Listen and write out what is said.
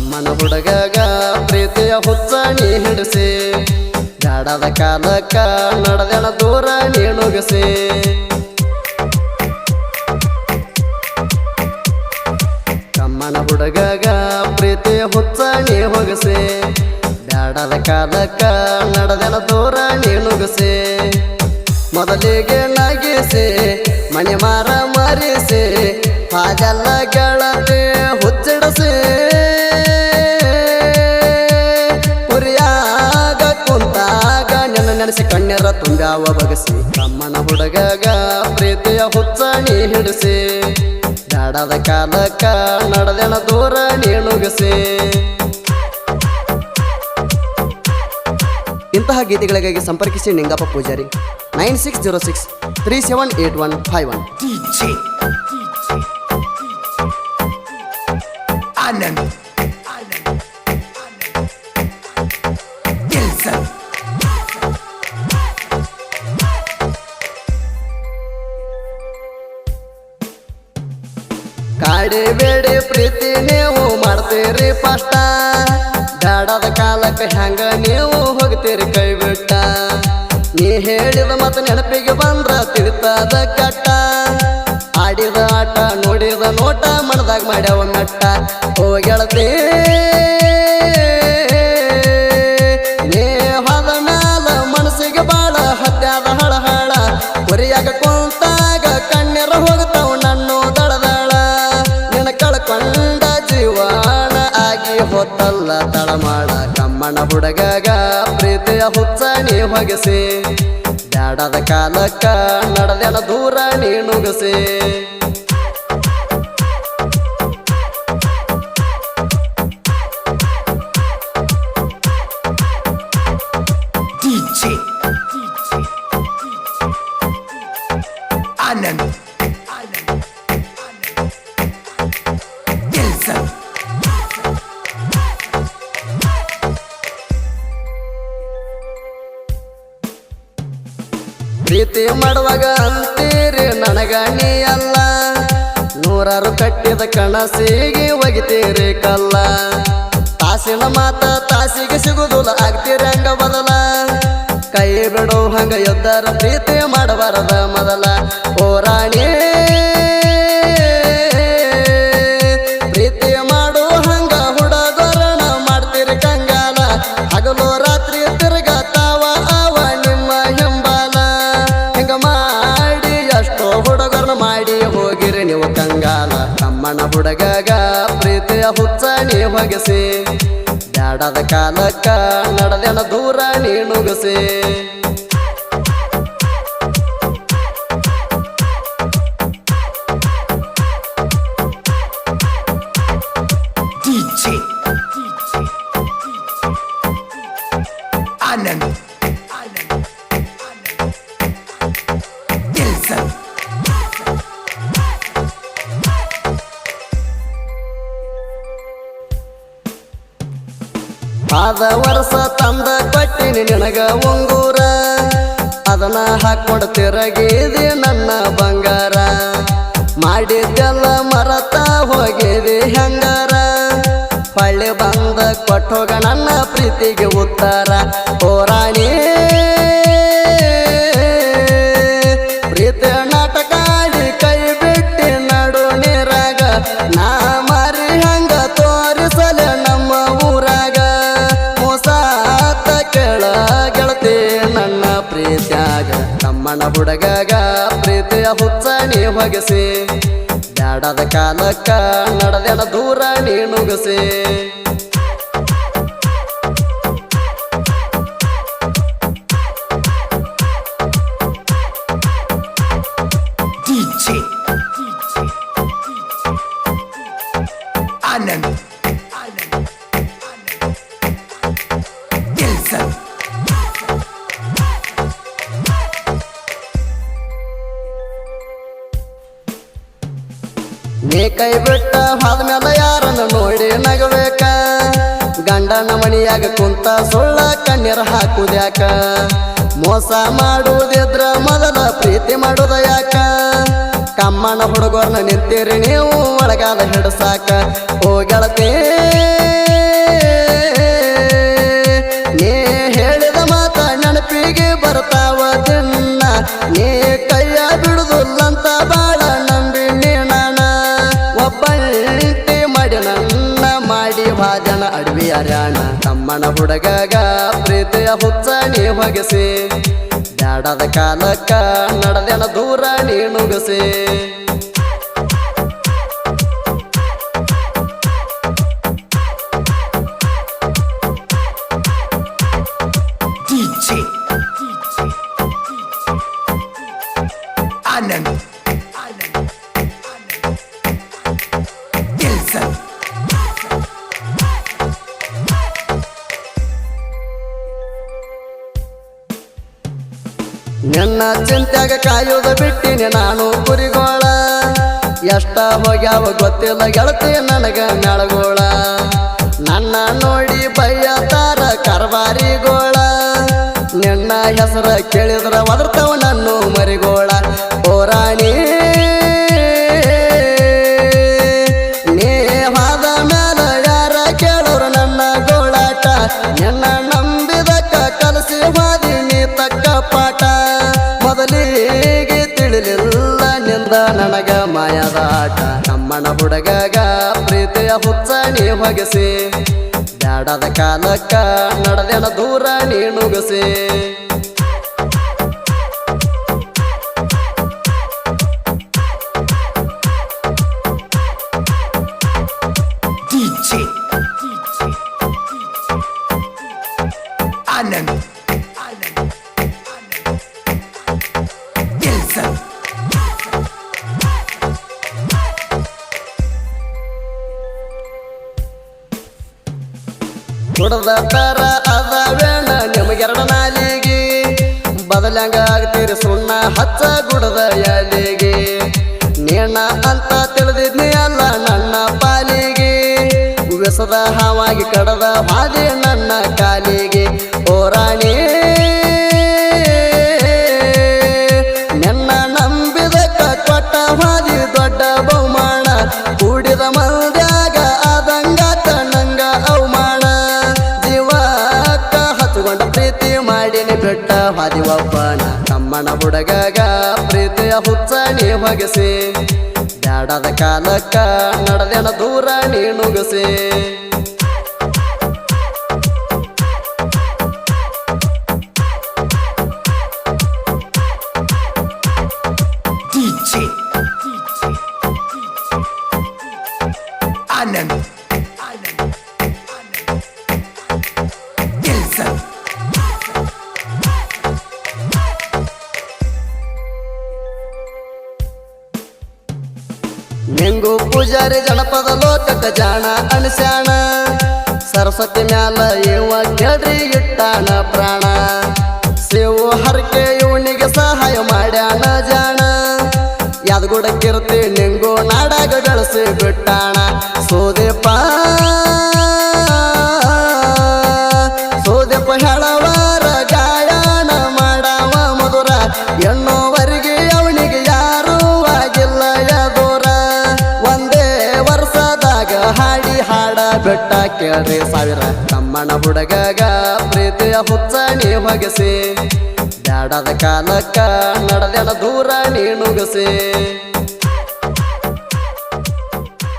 ಕಮ್ಮನ ಹುಡುಗಗ ಪ್ರೀತಿಯ ಹುಚ್ಚ ನೀ ಹಿಡಿಸಿ ಬ್ಯಾಡದ ಕಾಲಕ್ಕ ನಡೆದೆನ ದೂರ ನೀನುಗಸಿ ಕಮ್ಮನ ಹುಡುಗಗ ಪ್ರೀತಿಯ ಹುಚ್ಚ ನೀ ಹೋಗಸಿ ಬ್ಯಾಡದ ಕಾಲಕ್ಕ ನಡೆದೆನ ದೂರ ನೀನುಗಸಿ ಮೊದಲಿಗೆ ನಗಿಸಿ ಮನೆ ಮಾರ ಮರಿಸಿ ಹಾಗೆಲ್ಲ ಗೆಳತಿ ಹುಚ್ಚಿಡಿಸಿ ಉರಿಯಾಗ ಕುಂತಾಗ ನಿನ್ನ ನೆನೆಸಿ ಕಣ್ಣೀರ ತುಂಬ್ಯಾವ ಬಗಸಿ ಕಮ್ಮನ ಹುಡುಗಗ ಪ್ರೀತಿಯ ಹುಚ್ಚ ನೀ ಹಿಡಿಸಿ ಬ್ಯಾಡದ ಕಾಲಕ್ಕ ನಡೆದೆನ ದೂರ ನೀನುಗಸಿ ಇಂತಹ ಗೀತೆಗಳಿಗಾಗಿ ಸಂಪರ್ಕಿಸಿ Ningappa Poojary 9606378151 DJ Anand Dilson ಕಾಡಿ ಬೇಡಿ ಪ್ರೀತಿ ನೀವು ಮಾಡ್ತೀರಿ ಪಷ್ಟ ಬ್ಯಾಡದ ಕಾಲಕ್ಕೆ ಹೆಂಗ ನೀವು ಹೋಗ್ತೀರಿ ಕೈ ಬಿಟ್ಟ ನೀ ಹೇಳಿದ ಮತ ನೆನಪಿಗೆ ಬಂದ್ರ ತಿಳ್ತದ ಕಟ್ಟ ಆಡಿದ ಆಟ ನೋಡಿದ ನೋಟ ಮನದಾಗ ಮಾಡ್ಯಾವ ಮೆಟ್ಟ ಓ ಗೆಳತಿ ನೀ ಹೋದ ಮ್ಯಾಲ ಮನಸ್ಸಿಗೆ ಬಾಳ ಹತ್ಯಾದ ಹಳಹಳ ಹೊರಿಯಾಗ ಕುಂತಾಗ ಕಣ್ಣೀರ ಹೋಗ್ತಾವ ನನ್ನು ದಳದಳ ನಿನ್ನ ಕಳ್ಕೊಂಡ ಜೀವನ ಆಗಿ ಹೊತ್ತಲ್ಲ ತಳಮಾಡ ಕಮ್ಮನ ಹುಡುಗಗ ಪ್ರೀತಿಯ ಹುಚ್ಚ ನೀ ಹೊಗಸಿ ಬ್ಯಾಡದ ಕಾಲಕ್ಕ ನಡೆದೆನ ದೂರ ನೀನುಗಸಿ DJ Anand Dilson ಪ್ರೀತಿ ಮಾಡುವಾಗ ಅಂತೀರಿ ನನಗ ನೀ ಅಲ್ಲ ನೂರಾರು ಕಟ್ಟಿದ ಕನಸಿಗೆ ಒಗಿತೀರಿ ಕಲ್ಲ ತಾಸಿನ ಮಾತ ತಾಸಿಗೆ ಸಿಗುದಿಲ್ಲ ಆಗ್ತೀರಿ ಹಂಗ ಬದಲ ಕೈ ಬಿಡೋ ಹಂಗ ಎದ್ದರ ಪ್ರೀತಿ ಮಾಡಬಾರದ ಮೊದಲ ಓ ರಾಣಿ ಪ್ರೀತಿ ಮಾಡು ಹಂಗ ಹುಡುಗರಣ ಮಾಡ್ತೀರಿ ಕಂಗಾಲ ಹಗಲು ರಾತ್ರಿ ತಿರುಗತಾವ ಅವ ನಿಮ್ಮ ಹಿಂಬಾಲ ಹಿಂಗ ಮಾಡಿ ಎಷ್ಟೋ ಹುಡುಗರನ್ನ ಮಾಡಿ ಹೋಗಿರಿ ನೀವು ಕಂಗಾಲ ಕಮ್ಮನ ಹುಡುಗಗ ಪ್ರೀತಿಯ ಹುಚ್ಚ ನೀ ಹೊಗಸಿ ಬ್ಯಾಡದ ಕಾಲಕ್ಕ ನಡೆದೆನ ದೂರ ನೀನುಗಸಿ DJ Anand Dilson ಆದ ವರ್ಷ ತಂದ ಕೊಟ್ಟಿನಿ ನಿನಗ ಉಂಗೂರ ಅದನ್ನ ಹಾಕೊಂಡು ತಿರಗಿದಿ ನನ್ನ ಬಂಗಾರ ಮಾಡಿದ್ದೆಲ್ಲ ಮರತ ಹೋಗಿದಿ ಹೆಂಗಾರ ಹೊಳ್ಳಿ ಬಂದ ಕೊಟ್ಟೋಗ ನನ್ನ ಪ್ರೀತಿಗೆ ಉತ್ತರ ಓ ರಾಣಿ ಪ್ರೀತಿ ನಾಟಕ ಆಡಿ ಕೈ ಬಿಟ್ಟಿ ನಡು ನೀರಾಗ ನಾ ಮಾರಿ ಹಂಗ ತೋರಿಸಲೆ ನಮ್ಮ ಊರಾಗ ಮೋಸಾತ ಕೆಳ ಗೆಳತಿ ನನ್ನ ಪ್ರೀತ್ಯಾಗ ಕಮ್ಮನ ಹುಡುಗಗ ಪ್ರೀತಿಯ ಹುಚ್ಚ ನೀ ಹೊಗಸಿ ಬ್ಯಾಡದ ಕಾಲಕ್ಕ ನಡೆದೆನ ದೂರ ನೀನುಗಸಿ DJ Anand Dilson ನೀ ಕೈ ಬಿಟ್ಟ ಹೋದ್ಮೇಲೆ ಯಾರನ್ನು ನೋಡಿ ನಗಬೇಕ ಗಂಡನ ಮಣಿಯಾಗ ಕುಂತ ಸುಳ್ಳ ಕಣ್ಣೀರ ಹಾಕುದ್ಯಾಕ ಮೋಸ ಮಾಡುವುದಿದ್ರ ಮೊದಲ ಪ್ರೀತಿ ಮಾಡುದ ಯಾಕ ಕಮ್ಮನ ಹುಡುಗರ್ನ ನಿಂತೀರಿ ನೀವು ಒಳಗಾದ ಹಿಡಸಾಕ ಓ ಗೆಳತಿ ಹಾದ್ಯನ ಅಡವಿ ಅರ್ಯಾಣ ತಮ್ಮನ ಹುಡುಗಗ ಪ್ರೀತಿಯ ಹುಚ್ಚ ನೀ ಹೊಗಸಿ ಬ್ಯಾಡದ ಕಾಲಕ್ಕ ನಡೆದೆನ ದೂರ ನೀ ನುಗಸಿ DJ Anand Dilson ನಿನ್ನ ಚಿಂತ್ಯಾಗ ಕಾಯೋದ ಬಿಟ್ಟಿನಿ ನಾನು ಕುರಿಗೋಳ ಎಷ್ಟ ಹೋಗ್ಯಾವ ಗೊತ್ತಿಲ್ಲ ಗೆಳತಿ ನನಗ ಮೆಳಗೋಳ ನನ್ನ ನೋಡಿ ಬಯ್ಯತಾರ ಕರ್ವಾರಿಗೋಳ ನಿನ್ನ ಹೆಸರ ಕೇಳಿದ್ರ ಒದರ್ತಾವ ನನ್ನ ಮರಿಗೋಳ ಓರಾಣಿ ನೀ ಹಾದ ಮ್ಯಾಲ ಯಾರ ಕೇಳೋರು ನನ್ನ ಗೋಳಾಟ ನಿನ್ನ ನಂಬಿದಕ್ಕ ಕಲಸಿ ಹಾದಿನಿ ತಕ್ಕ ಪಾಠ ಮೊದಲಿಗೆ ತಿಳಿಲಿಲ್ಲ ನಿಂದ ನನಗ ಮಾಯದ ಆಟ ನಮ್ಮನ ಹುಡುಗಗ ಪ್ರೀತಿಯ ಹುಚ್ಚ ನೀ ಹೊಗಸಿ ಬ್ಯಾಡದ ಕಾಲಕ್ಕ ನಡೆದೆನ ದೂರ ನೀ ನುಗಸಿ DJ Anand Dilson ಕುಡದ ತರ ಅದವೇಣ ನಿಮಗೆರಡ ನಾಲಿಗೆ ಬದಲಂಗ ಆಗ್ತೀರಿ ಸುಣ್ಣ ಹಚ್ಚ ಗುಡದ ಎಲೆಗೆ ನೀನ ಅಂತ ತಿಳಿದಿದ್ನಿ ಅಲ್ಲ ನನ್ನ ಪಾಲಿಗೆ ವಿಸದ ಹಾವಾಗಿ ಕಡದ ಹಾದಿ ನನ್ನ ಕಾಲಿಗೆ ಓರಾಣಿ ನಿನ್ನ ನಂಬಿದಕ್ಕ ಕೊಟ್ಟ ಹಾದಿ ದೊಡ್ಡ ಬಹುಮಾನ ಕೂಡಿದ ಮಂದ್ಯಾಗ ಆದಂಗಾತ ನಂಗ ಅವಮಾನ ಜೀವಕ್ಕ ಹಚ್ಕೊಂಡ ಪ್ರೀತಿ ಮಾಡಿನಿ ಬಿಟ್ಟ ಹಾದಿ ಒಬ್ಬನ ತಮ್ಮನ ಹುಡುಗಗ ಪ್ರೀತಿಯ ಹುಚ್ಚ ನೀ ಹೊಗಸಿ ಬ್ಯಾಡದ ಕಾಲಕ್ಕ ನಡೆದೆನ ದೂರ ನೀ ನುಗಸಿ DJ Anand Dilson ನಿಂಗು ಪೂಜಾರಿ ಜನಪದ ಲೋಕಕ್ಕ ಜಾಣ ಅಣಸ್ಯಾಣ ಸರಸ್ವತಿ ಮ್ಯಾಲ ಇವ ಕೇಳ್ರಿ ಇಟ್ಟಾನ ಪ್ರಾಣ ಶಿವು ಹರಕೆ ಇವನಿಗೆ ಸಹಾಯ ಮಾಡ್ಯಾಣ ಜಾಣ ಯಾದಗುಡ ಕೀರ್ತಿ ನಿಂಗು ನಾಡಾಗ ಗಳಿಸಿ ಬಿಟ್ಟಾಣ ಸೋದೆಪ್ಪ ಹೇಳವಾರ ಗಾಯನ ಮಾಡವ ಮಧುರ ಎನ್ನೋವರಿಗೆ ಅವನಿಗೆ ಯಾರೂ ಆಗಿಲ್ಲ ಯಾದೂರ ಒಂದೇ ವರ್ಷದಾಗ ಹಾಡಿ ಹಾಡ ಬೆಟ್ಟ ಕೇಳ್ರಿ ಸಾವಿರ ತಮ್ಮನ ಹುಡುಗಗ ಪ್ರೀತಿಯ ಹುಚ್ಚ ನೀ ಹೊಗಸಿ ಬ್ಯಾಡದ ಕಾಲಕ್ಕ ನಡೆದೆನ ದೂರ ನೀ ನುಗಸಿ